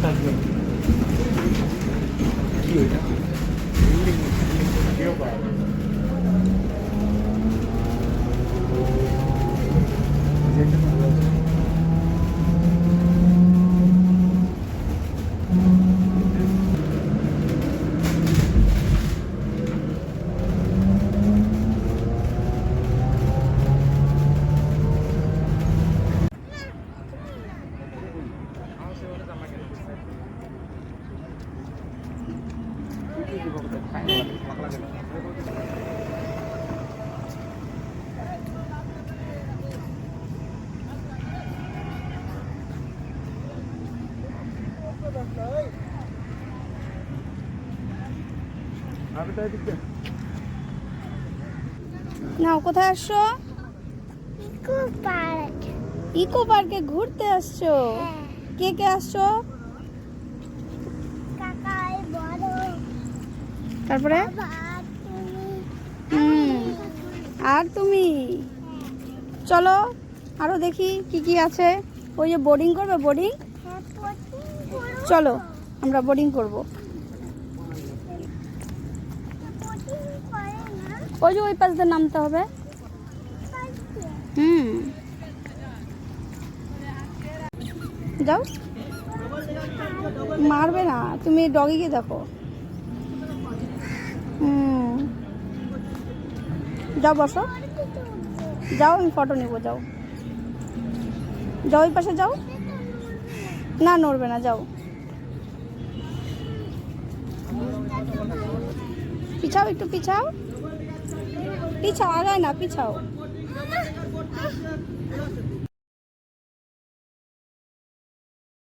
থাকবে কি ওইটা নাও কোথায় আসছো? Eco park. ইকো পার্কে ঘুরতে আসছো? কে কে আসছো? কাকা বড় তারপরে বাবা তুমি আর তুমি চলো আরো দেখি কি কি আছে। ওই যে বোর্ডিং করবে, বোর্ডিং চলো আমরা বোর্ডিং করব। ওই যে ওই পাশ দিয়ে নামতে হবে। যাও, মারবে না, তুমি ডগিকে দেখো। যাও বসো, যাও আমি ফটো নেব। যাও যাও ওই পাশে যাও। না নড়বে না, যাও পিছাও, একটু পিছাও, পিছাও, আগায় না, পিছাও।